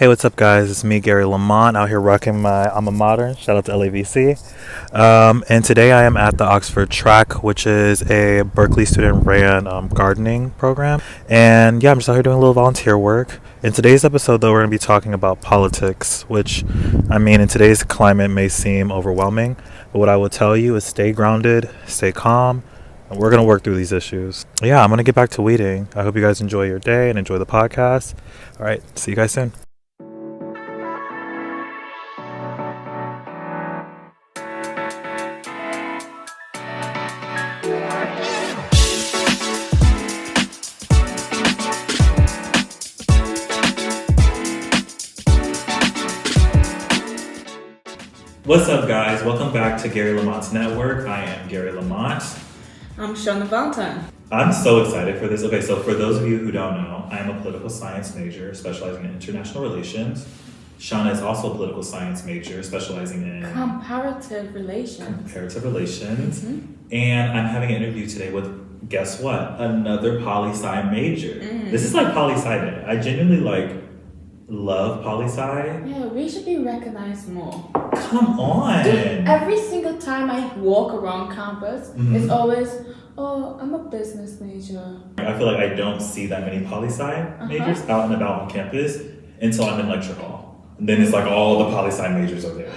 Hey, what's up, guys? It's me, Garry-Lamont, out here rocking my alma mater. Shout out to LAVC. And today I am at the Oxford Track, which is a Berkeley student-ran gardening program. And yeah, I'm just out here doing a little volunteer work. In today's episode, though, we're going to be talking about politics, which, I mean, in today's climate may seem overwhelming. But what I will tell you is stay grounded, stay calm, and we're going to work through these issues. Yeah, I'm going to get back to weeding. I hope you guys enjoy your day and enjoy the podcast. All right, see you guys soon. What's up, guys? Welcome back to Garry-Lamont's network. I am Garry-Lamont. I'm Shauna Valentine. I'm so excited for this. Okay, so for those of you who don't know, I am a political science major specializing in international relations. Shauna is also a political science major specializing in comparative relations. And I'm having an interview today with, guess what? Another Poly-Sci major. This is like Poly-Sci day. I genuinely love Poly-Sci. Yeah, we should be recognized more. Come on. Dude, every single time I walk around campus, it's always, oh, I'm a business major. I feel like I don't see that many Poly-Sci majors out and about on campus until I'm in lecture hall. And then it's like all the Poly-Sci majors are there.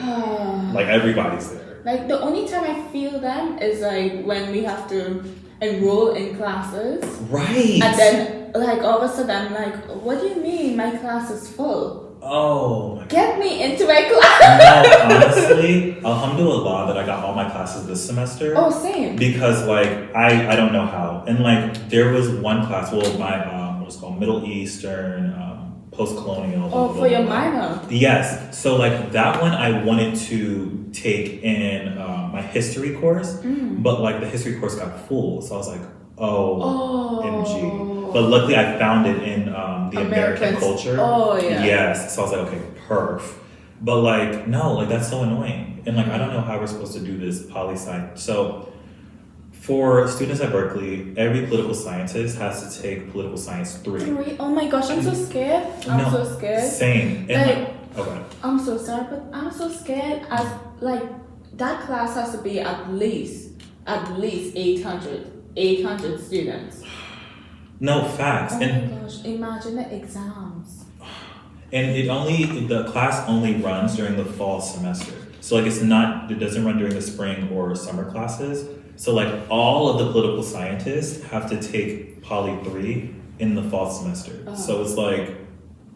Like everybody's there. Like the only time I feel them is like when we have to enroll in classes. Right. And then like all of a sudden I'm like, what do you mean my class is full? Oh my God. Get me into my class. No, honestly, alhamdulillah that I got all my classes this semester. Oh, same. Because I don't know how. And there was one class, my what's called Middle Eastern, post-colonial. Oh, for your minor. Yes. So that one I wanted to take in my history course, but the history course got full. So I was like, oh. MG. But luckily I found it in the American culture. Oh, yeah. Yes. So I was like, okay, perf. But no, that's so annoying. And I don't know how we're supposed to do this Poli-Sci. So for students at Berkeley, every political scientist has to take political science 3. Oh my gosh, I'm so scared. I'm so scared. Same. And okay. I'm so sorry, but I'm so scared as that class has to be at least 800 students. No, facts. Oh my gosh, imagine the exams. And the class only runs during the fall semester. So it doesn't run during the spring or summer classes. So all of the political scientists have to take Poly 3 in the fall semester. So it's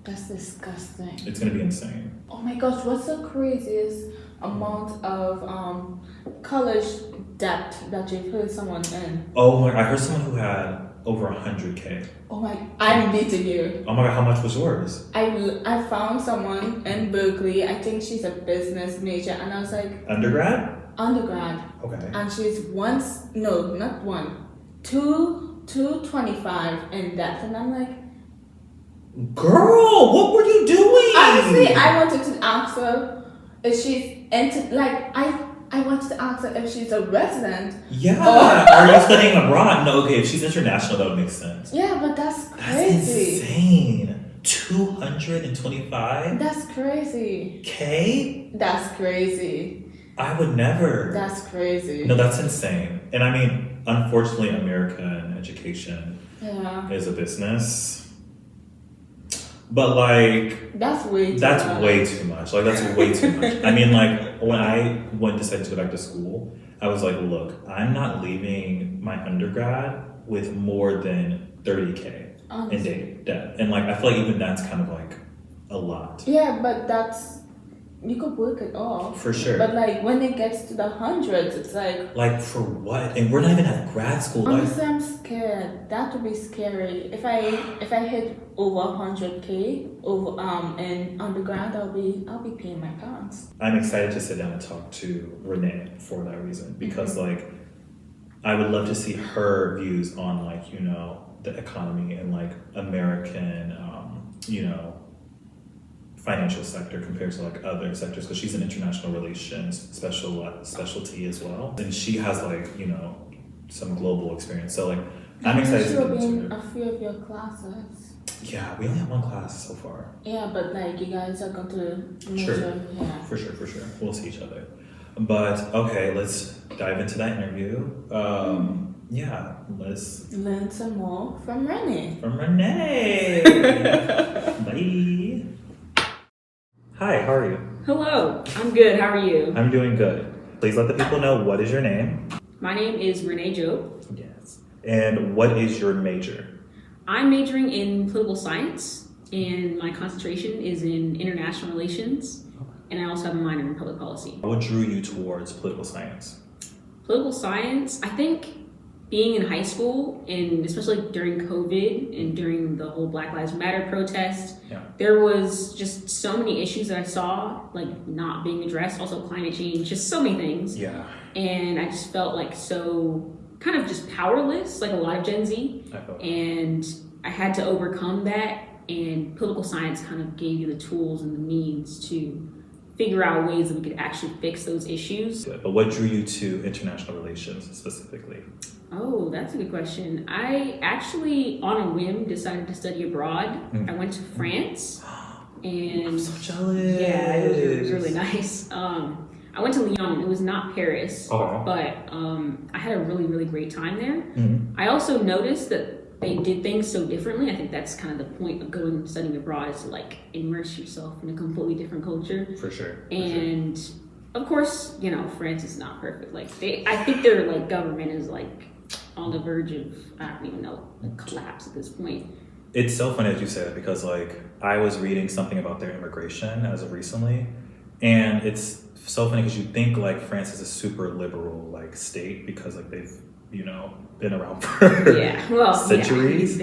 that's disgusting. It's gonna be insane. Oh my gosh, what's the craziest amount of college debt that you've heard someone in? Oh my, I heard someone who had over 100K. Oh my, I'm beating you. Oh my God, how much was yours? I found someone in Berkeley, I think she's a business major, and I was like... Undergrad. Okay. And she's 225 in debt, and I'm like... Girl, what were you doing? Honestly, I wanted to ask her if she's I wanted to ask her if she's a resident. Yeah. Are you studying abroad? No, okay, if she's international, that would make sense. Yeah, but that's crazy. That's insane. 225? That's crazy. K? That's crazy. I would never. That's crazy. No, that's insane. And I mean, unfortunately, American education is a business. But that's way too much. That's way too much. I mean, when I decided to go back to school, I was like, look, I'm not leaving my undergrad with more than 30K in debt. And I feel even that's kind of a lot. Yeah, but you could work it off. For sure. But when it gets to the hundreds, it's for what? And we're not even at grad school. Honestly, I'm scared. That would be scary. If I hit over 100K in undergrad, I'll be peeing my pants. I'm excited to sit down and talk to Renee for that reason. Because I would love to see her views on the economy and American financial sector compared to other sectors, because she's an international relations specialty as well, and she has some global experience. So I'm excited to be in a few of your classes. Yeah, we only have one class so far. Yeah, but like you guys are going to major. Sure. Yeah. For sure. We'll see each other. But okay, let's dive into that interview. Yeah, let's Learn some more from Renee. Bye. Hi, how are you? Hello, I'm good. How are you? I'm doing good. Please let the people know, what is your name? My name is Renee Job. Yes. And what is your major? I'm majoring in political science, and my concentration is in international relations, and I also have a minor in public policy. What drew you towards political science? Political science, I think being in high school, and especially during COVID and during the whole Black Lives Matter protest, there was just so many issues that I saw like not being addressed, also climate change, just so many things. Yeah. And I just felt like so kind of just powerless, like a lot of Gen Z. And I had to overcome that, and political science kind of gave you the tools and the means to figure out ways that we could actually fix those issues. But what drew you to international relations specifically? Oh, that's a good question. I actually, on a whim, decided to study abroad. I went to France. And I'm so jealous. Yeah, it was really nice. I went to Lyon. It was not Paris, but I had a really, really great time there. I also noticed that they did things so differently. I think that's kind of the point of going and studying abroad, is to like immerse yourself in a completely different culture. For sure. And of course, you know, France is not perfect. Like I think their like government is like on the verge of, I don't even know, like collapse at this point. It's so funny that you say that, because like I was reading something about their immigration as of recently, and it's so funny because you think like France is a super liberal like state because like they've, you know, been around for centuries,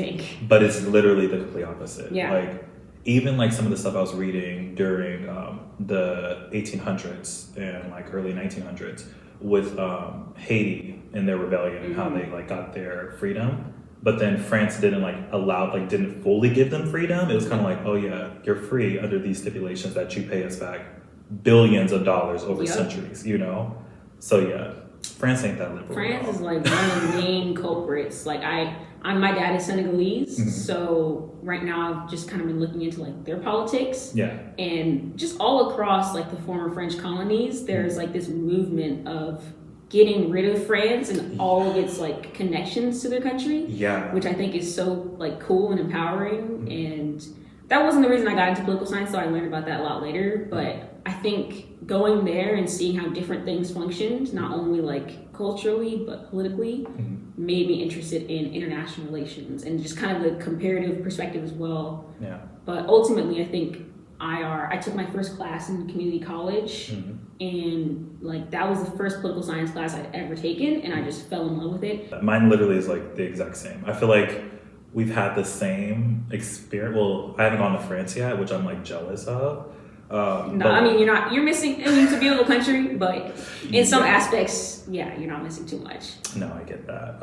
but it's literally the complete opposite. Like even like some of the stuff I was reading during the 1800s and like early 1900s with Haiti and their rebellion and how they like got their freedom. But then France didn't didn't fully give them freedom. It was kind of like, oh yeah, you're free under these stipulations that you pay us back billions of dollars over centuries, you know? So yeah, France ain't that liberal. France is like one of the main culprits. Like my dad is Senegalese, so right now I've just kind of been looking into like their politics. Yeah. And just all across like the former French colonies, there's like this movement of getting rid of France and all of its like connections to their country. Yeah. Which I think is so like cool and empowering. And that wasn't the reason I got into political science, so I learned about that a lot later. But I think going there and seeing how different things functioned, not only like culturally but politically, made me interested in international relations and just kind of the comparative perspective as well. Yeah. But ultimately, I think I took my first class in community college, and like that was the first political science class I'd ever taken, and I just fell in love with it. Mine literally is like the exact same. I feel like we've had the same experience. Well, I haven't gone to France yet, which I'm like jealous of. I mean, you're missing, I mean, it's a beautiful country, but in some aspects, you're not missing too much. No, I get that.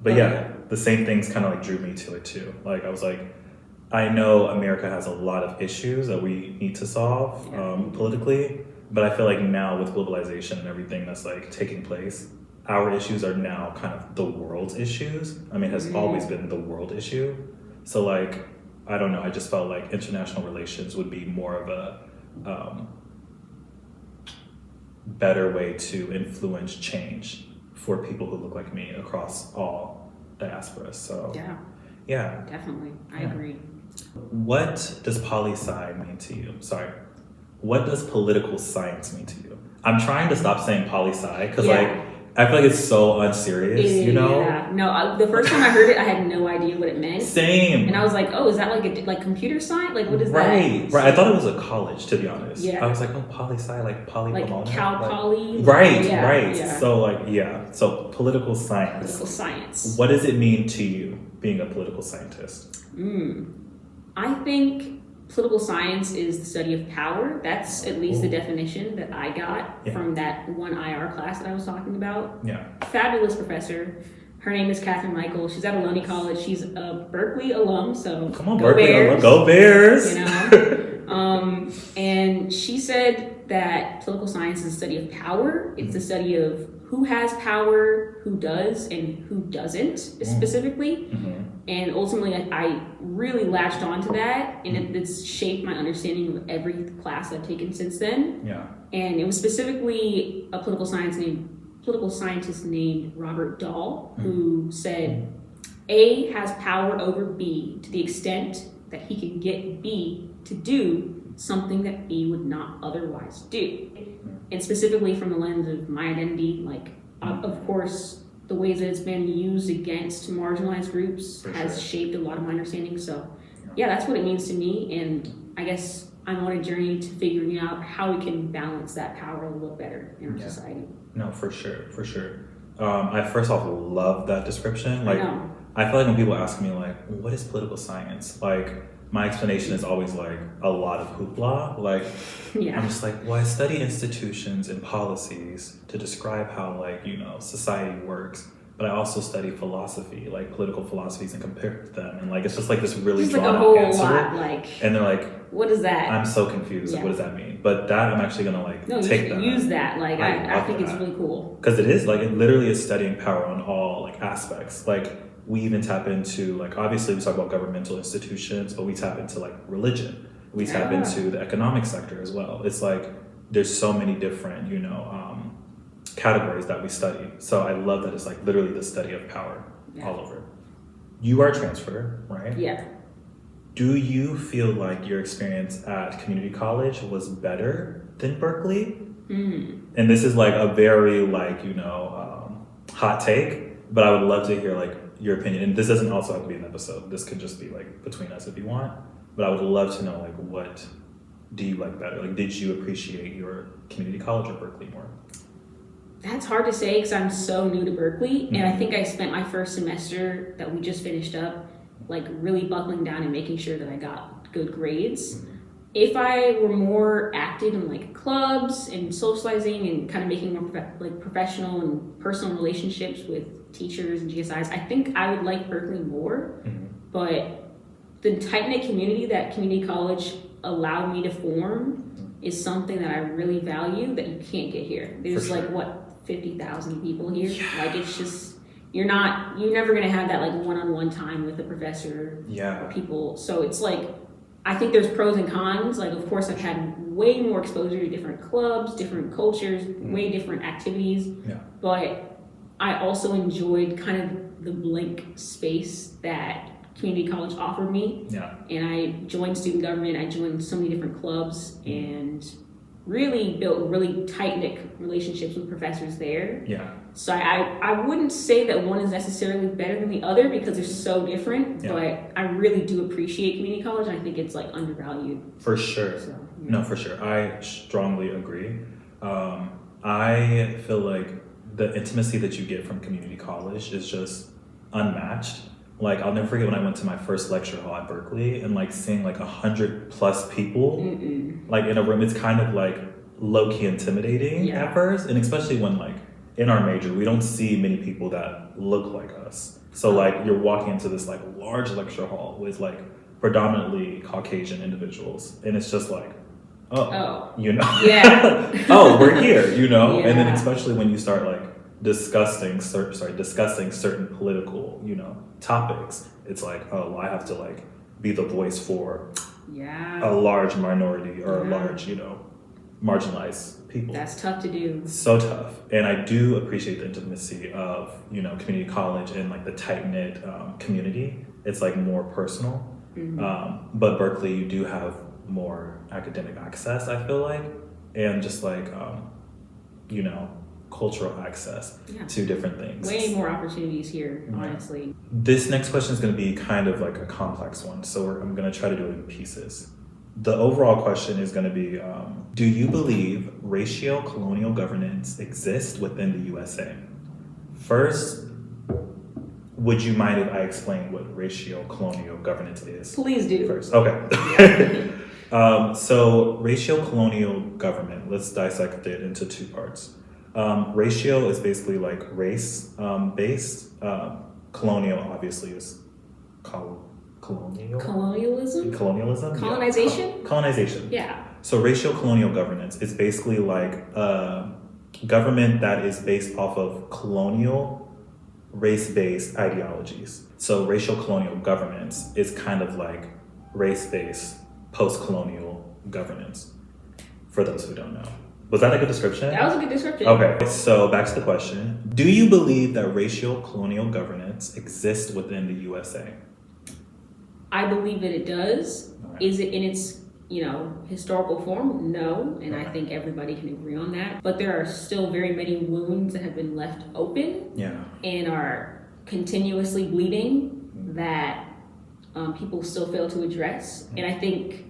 But yeah, the same things kind of like drew me to it too. Like I was like, I know America has a lot of issues that we need to solve politically, but I feel like now with globalization and everything that's like taking place, our issues are now kind of the world's issues. I mean, it has always been the world issue. So like, I don't know, I just felt like international relations would be more of a better way to influence change for people who look like me across all diasporas. So yeah, definitely, I agree. What does Poly-Sci mean to you? Sorry, what does political science mean to you? I'm trying to stop saying Poly-Sci because like I feel like it's so unserious, you know? Yeah. No, the first time I heard it, I had no idea what it meant. Same. And I was like, oh, is that like computer science? Like, what is that? Right. I thought it was a college, to be honest. Yeah. I was like, oh, Poly-Sci, like Poly-Lamont. Like Cal Poly. Right. Yeah. So like, so political science. Political science. What does it mean to you being a political scientist? I think political science is the study of power. That's at least the definition that I got from that one IR class that I was talking about. Yeah. Fabulous professor. Her name is Catherine Michael. She's at Ohlone College. She's a Berkeley alum, so come on, Berkeley alum. Go Bears! You know? And she said that political science is the study of power. It's the study of who has power, who does, and who doesn't specifically. And ultimately, I really latched onto that, and it's shaped my understanding of every class I've taken since then. And it was specifically a political scientist named Robert Dahl who said A has power over B to the extent that he can get B to do something that B would not otherwise do. And specifically from the lens of my identity, like, of course, the ways that it's been used against marginalized groups has shaped a lot of my understanding. So yeah, that's what it means to me. And I guess I'm on a journey to figuring out how we can balance that power a little better in our society. No, for sure. I first off love that description. Like, I feel like when people ask me like, what is political science? Like, my explanation is always like a lot of hoopla. Like, I'm just like, well, I study institutions and policies to describe how, like, you know, society works. But I also study philosophy, like political philosophies, and compare them. And like, it's just like this really drawn out answer. Like, and they're like, what is that? I'm so confused. What does that mean? But that I'm actually gonna like take that. Use that. Like, I think it's really cool. Because it is like, it literally is studying power on all like aspects. Like, we even tap into, like, obviously we talk about governmental institutions, but we tap into like religion. We tap into the economic sector as well. It's like, there's so many different, you know, categories that we study. So I love that it's like literally the study of power all over. You are transfer, right? Yeah. Do you feel like your experience at community college was better than Berkeley? And this is like a very, like, you know, hot take, but I would love to hear like your opinion. And this doesn't also have to be an episode. This could just be like between us if you want. But I would love to know, like, what do you like better? Like, did you appreciate your community college or Berkeley more? That's hard to say because I'm so new to Berkeley. And I think I spent my first semester that we just finished up, like, really buckling down and making sure that I got good grades. If I were more active in like clubs and socializing and kind of making more professional and personal relationships with teachers and GSIs, I think I would like Berkeley more. But the tight-knit community that community college allowed me to form is something that I really value that you can't get here. There's like, what, 50,000 people here? Like, it's just, you're never gonna have that like one-on-one time with a professor or people. So it's like, I think there's pros and cons. Like, of course, I've had way more exposure to different clubs, different cultures, way different activities. But I also enjoyed kind of the blank space that community college offered me. And I joined student government. I joined so many different clubs and really built really tight-knit relationships with professors there. So I wouldn't say that one is necessarily better than the other because they're so different, but I really do appreciate community college. And I think it's like undervalued. For sure. So, No, for sure. I strongly agree. I feel like the intimacy that you get from community college is just unmatched. Like, I'll never forget when I went to my first lecture hall at Berkeley and like seeing like 100+ people like in a room. It's kind of like low-key intimidating at first, and especially when like in our major we don't see many people that look like us. So like, you're walking into this like large lecture hall with like predominantly Caucasian individuals, and it's just like, you know, oh, we're here, you know. And then especially when you start like discussing certain political, you know, topics, it's like, oh, well, I have to like be the voice for a large minority or a large, you know, marginalized people. That's tough to do. So tough. And I do appreciate the intimacy of, you know, community college and like the tight-knit community. It's like more personal. But Berkeley, you do have more academic access, I feel like, and just like, you know, cultural access to different things. Way more opportunities here, honestly. This next question is going to be kind of like a complex one, so I'm going to try to do it in pieces. The overall question is going to be, do you believe racial colonial governance exists within the USA? First, would you mind if I explain what racial colonial governance is? Please do. First, okay. So racial colonial government, let's dissect it into two parts. Ratio is basically like race based. Colonial obviously is colonialism. Colonization. Colonization. Yeah. So racial colonial governance is basically like government that is based off of colonial, race-based ideologies. So racial colonial governance is kind of like race-based post-colonial governance, for those who don't know. Was that a good description? That was a good description. Okay, so back to the question. Do you believe that racial colonial governance exists within the USA? I believe that it does. Right. Is it in its historical form? No, and I think everybody can agree on that. But there are still very many wounds that have been left open and are continuously bleeding that people still fail to address. And I think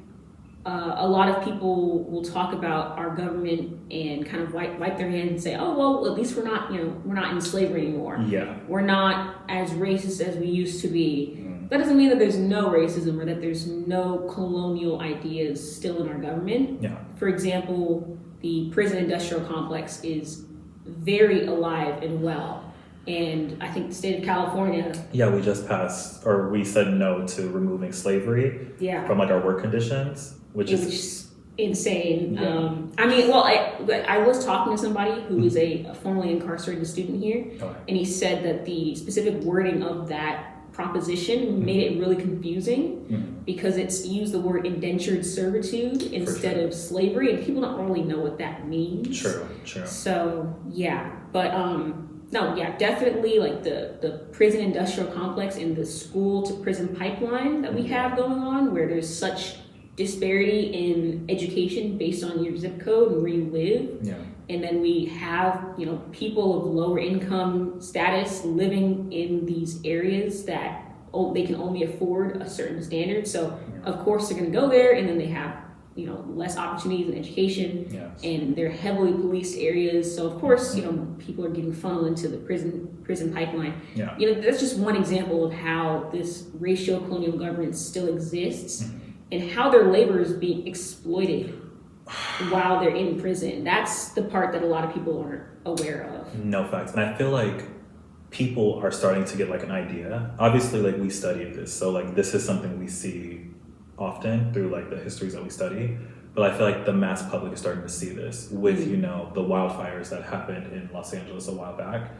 a lot of people will talk about our government and kind of wipe their hands and say, oh, well, at least we're not in slavery anymore. Yeah. We're not as racist as we used to be. That doesn't mean that there's no racism or that there's no colonial ideas still in our government. Yeah. For example, the prison industrial complex is very alive and well. And I think the state of California... Yeah, we just passed, or we said no to removing slavery from like our work conditions, which is insane. Yeah. I was talking to somebody who is a formerly incarcerated student here, and he said that the specific wording of that proposition made it really confusing because it's used the word indentured servitude instead of slavery, and people don't really know what that means. True. So yeah, but definitely like the prison industrial complex and the school to prison pipeline that we have going on, where there's such disparity in education based on your zip code and where you live. Yeah. And then we have, people of lower income status living in these areas that they can only afford a certain standard. So of course they're going to go there, and then they have, less opportunities in education, and they're heavily policed areas. So of course, people are getting funneled into the prison pipeline. Yeah. That's just one example of how this racial colonial governance still exists and how their labor is being exploited while they're in prison. That's the part that a lot of people aren't aware of. No, facts. And I feel like people are starting to get like an idea. Obviously, like we studied this, so like this is something we see often through like the histories that we study. But I feel like the mass public is starting to see this with, the wildfires that happened in Los Angeles a while back.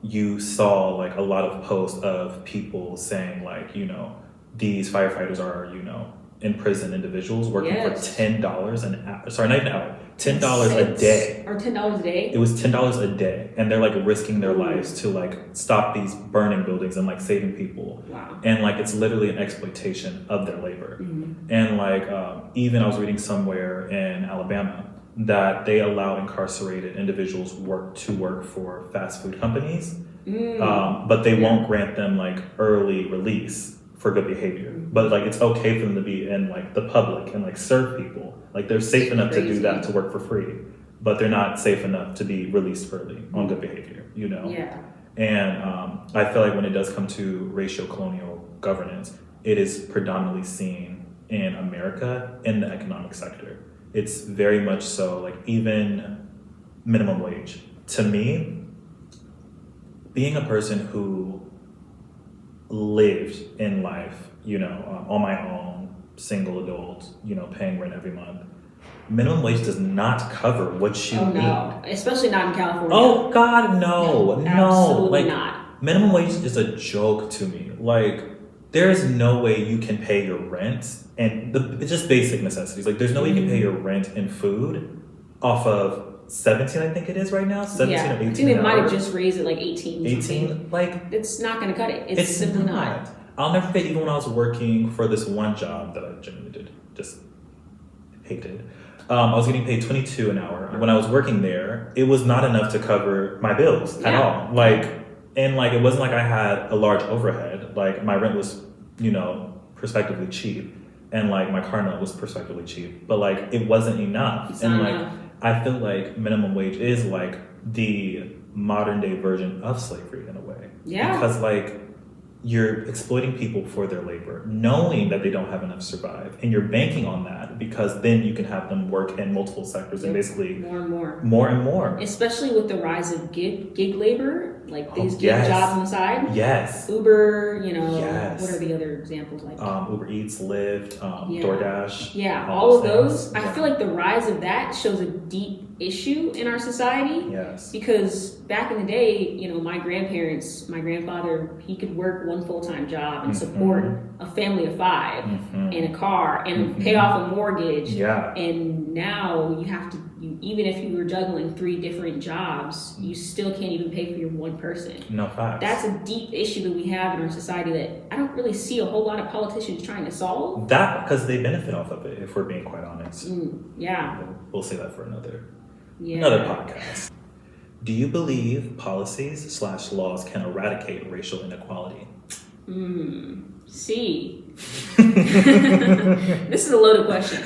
You saw like a lot of posts of people saying like, these firefighters are, in prison individuals working for $10 an hour. Sorry, not even an hour. $10 a day. Or $10 a day? It was $10 a day. And they're like risking their lives to like stop these burning buildings and like saving people. Wow. And like it's literally an exploitation of their labor. And like even I was reading somewhere in Alabama that they allow incarcerated individuals to work for fast food companies, but they won't grant them like early release for good behavior. But like it's okay for them to be in like the public and like serve people. Like they're safe enough to do that, to work for free, but they're not safe enough to be released early on good behavior, Yeah. And I feel like when it does come to racial colonial governance, it is predominantly seen in America in the economic sector. It's very much so, like even minimum wage. To me, being a person who lived in life, on my own, single adult, paying rent every month, minimum wage does not cover what you need. No, especially not in California. Oh God, no. Absolutely Like, not. Minimum wage is a joke to me. Like, there is no way you can pay your rent and it's just basic necessities. Like, there's no way you can pay your rent and food off of 17, I think it is right now. 17 or 18. I think they might have just raised it like 18. 18? Like, it's not going to cut it. It's simply not. I'll never forget, even when I was working for this one job that I genuinely just hated. I was getting paid $22 an hour. When I was working there, it was not enough to cover my bills at all. And it wasn't like I had a large overhead. Like, my rent was, prospectively cheap. And like my car note was prospectively cheap. But like, it wasn't enough. It's not enough. I feel like minimum wage is like the modern day version of slavery in a way. Yeah. Because like, you're exploiting people for their labor, knowing that they don't have enough to survive. And you're banking on that because then you can have them work in multiple sectors and basically more and more. More and more. Especially with the rise of gig labor, like these gig jobs on the side. Yes. Uber, what are the other examples like? Uber Eats, Lyft, DoorDash. Yeah, all of those. I feel like the rise of that shows a deep issue in our society. Yes. Because back in the day, my grandfather, he could work one full-time job and support a family of 5 and a car and pay off a mortgage. Yeah. And now you have to, even if you were juggling 3 different jobs, you still can't even pay for your one person. No facts. That's a deep issue that we have in our society that I don't really see a whole lot of politicians trying to solve. That, because they benefit off of it, if we're being quite honest. Yeah. We'll say that for another podcast. Do you believe policies/laws can eradicate racial inequality? See. This is a loaded question.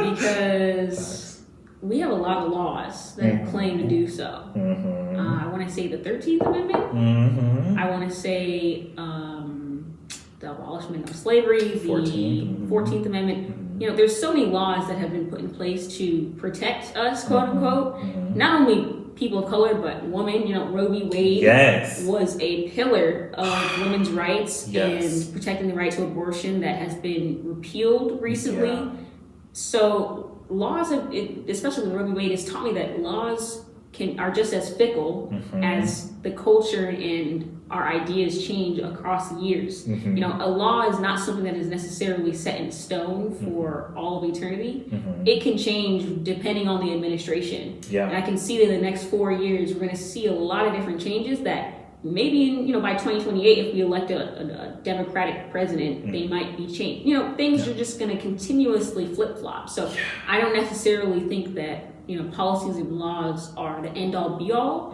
Because we have a lot of laws that claim to do so. I want to say the 13th Amendment. I want to say the abolishment of slavery, the 14th Amendment. There's so many laws that have been put in place to protect us, quote unquote. Not only people of color, but women. Roe v. Wade was a pillar of women's rights and protecting the right to abortion that has been repealed recently. Yeah. So laws, especially Roe v. Wade, has taught me that laws are just as fickle as the culture and our ideas change across the years. A law is not something that is necessarily set in stone for all of eternity. It can change depending on the administration. Yeah. And I can see that in the next 4 years, we're going to see a lot of different changes that maybe by 2028, if we elect a Democratic president, they might be changed. Things are just going to continuously flip-flop. So I don't necessarily think that policies and laws are the end-all be-all.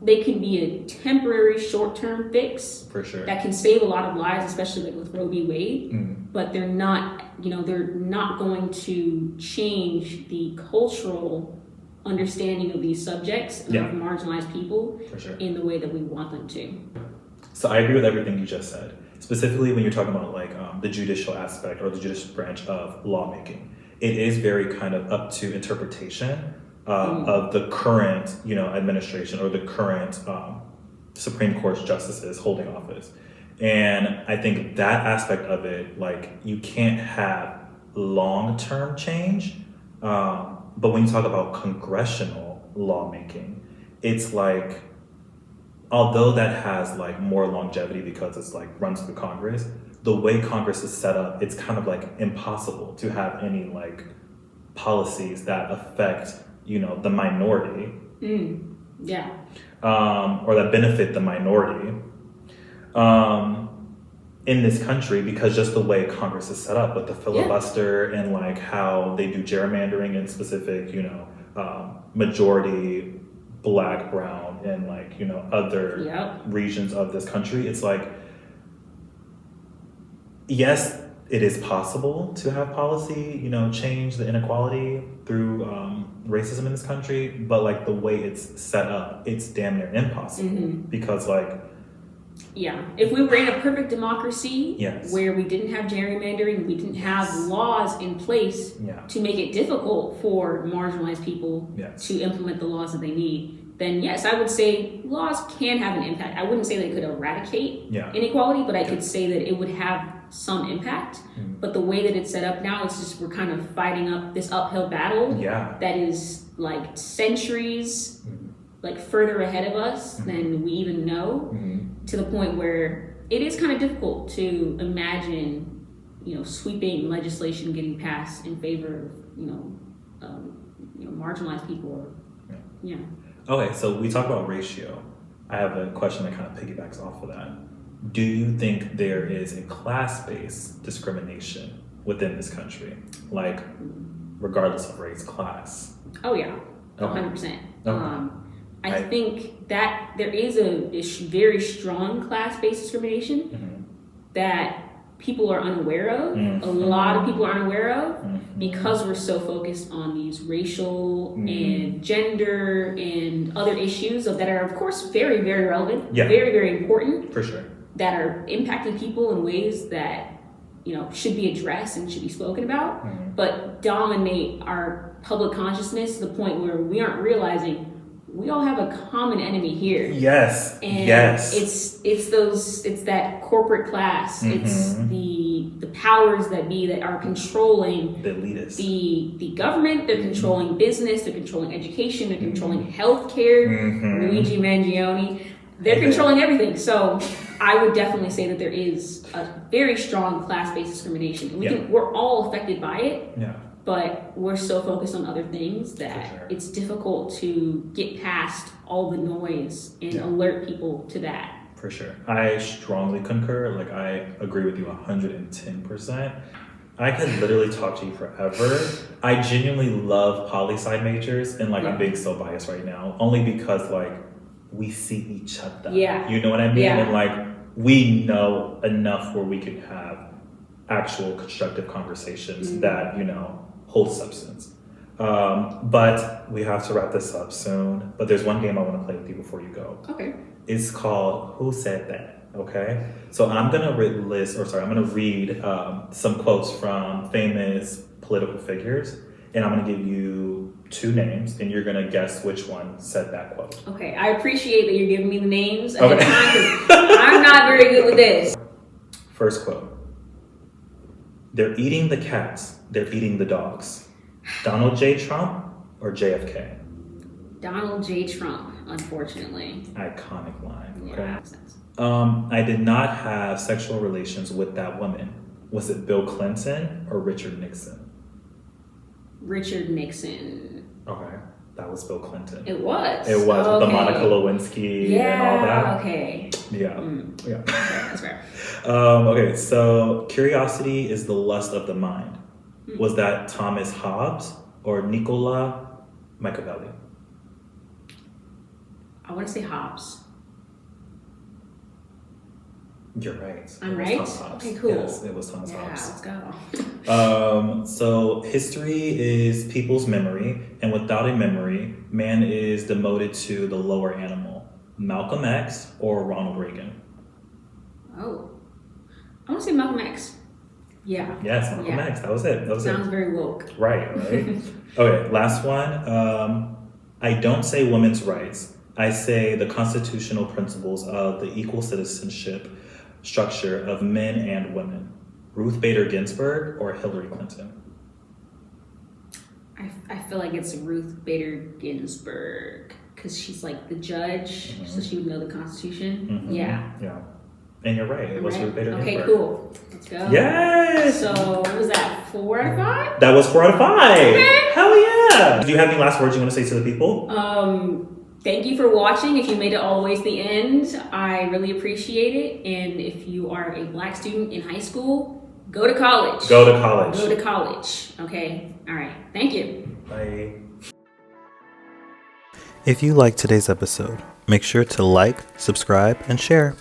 They can be a temporary short-term fix for sure that can save a lot of lives, especially like with Roe v. Wade. But they're not, they're not going to change the cultural understanding of these subjects of marginalized people in the way that we want them to. So I agree with everything you just said, specifically when you're talking about the judicial aspect or the judicial branch of lawmaking. It is very kind of up to interpretation of the current, administration or the current Supreme Court justices holding office. And I think that aspect of it, you can't have long-term change. But when you talk about congressional lawmaking, it's although that has more longevity because it's runs through Congress, the way Congress is set up, it's kind of impossible to have any policies that affect, the minority. Or that benefit the minority in this country, because just the way Congress is set up with the filibuster and how they do gerrymandering in specific, majority Black, brown, and other regions of this country. It's yes, it is possible to have policy, change the inequality through racism in this country, but the way it's set up, it's damn near impossible because if we were in a perfect democracy where we didn't have gerrymandering, we didn't have laws in place to make it difficult for marginalized people to implement the laws that they need, then yes, I would say laws can have an impact. I wouldn't say they could eradicate inequality, but I could say that it would have some impact. But the way that it's set up now, it's just we're kind of fighting up this uphill battle that is centuries further ahead of us than we even know, to the point where it is kind of difficult to imagine sweeping legislation getting passed in favor of marginalized people. Okay, so we talk about ratio. I have a question that kind of piggybacks off of that. Do you think there is a class-based discrimination within this country? Regardless of race, class? Oh yeah, 100%. I think that there is a very strong class-based discrimination that people are unaware of. A lot of people are unaware of because we're so focused on these racial and gender and other issues that are, of course, very, very relevant, very, very important. For sure. That are impacting people in ways that should be addressed and should be spoken about, but dominate our public consciousness to the point where we aren't realizing we all have a common enemy here. Yes. And yes. it's that corporate class. It's the powers that be that are controlling the elitists. The government. They're controlling business, they're controlling education, they're controlling healthcare. Luigi Mangione. They're controlling everything. So I would definitely say that there is a very strong class-based discrimination. We're all affected by it. Yeah. But we're so focused on other things that it's difficult to get past all the noise and alert people to that. For sure. I strongly concur. Like, I agree with you 110%. I could literally talk to you forever. I genuinely love Poly-Sci majors, and like I'm being so biased right now, only because like we see each other. Yeah. You know what I mean? Yeah. And like we know enough where we can have actual constructive conversations that, you know, hold substance. But we have to wrap this up soon. But there's one game I want to play with you before you go. Okay. It's called Who Said That? Okay? So I'm going to read some quotes from famous political figures. And I'm going to give you 2 names, and you're going to guess which one said that quote. Okay. I appreciate that you're giving me the names ahead of time, because I'm not very good with this. First quote. They're eating the cats. They're eating the dogs. Donald J. Trump or JFK? Donald J. Trump, unfortunately. Iconic line. Yeah, Okay. that makes sense. I did not have sexual relations with that woman. Was it Bill Clinton or Richard Nixon? Richard Nixon. Okay. That was Bill Clinton. It was? It was with the Okay. Monica Lewinsky and all that. Okay. Yeah. Yeah. Okay, that's fair. Okay, so curiosity is the lust of the mind. Was that Thomas Hobbes or Nicola Machiavelli? I want to say Hobbes. You're right. I'm It was right? Thomas Hobbes. Okay, cool. Yes, it was Thomas Yeah, Hobbes. let's go. So history is people's memory, and without a memory, man is demoted to the lower animal. Malcolm X or Ronald Reagan? Oh. I want to say Malcolm X. Yeah. Yes, Malcolm X. That was it. Sounds very woke. Right. Okay, last one. I don't say women's rights. I say the constitutional principles of the equal citizenship structure of men and women. Ruth Bader Ginsburg or Hillary Clinton? I feel like it's Ruth Bader Ginsburg, because she's like the judge, so she would know the Constitution. Yeah. Yeah. And you're right. It was Ruth Bader Ginsburg. Okay, cool. Let's go. Yes! So, what was that, 4 out of 5? That was 4 out of 5. Okay. Hell yeah! Do you have any last words you want to say to the people? Thank you for watching. If you made it all the way to the end, I really appreciate it. And if you are a Black student in high school, go to college. Go to college. Go to college. Okay? All right. Thank you. Bye. If you liked today's episode, make sure to like, subscribe, and share.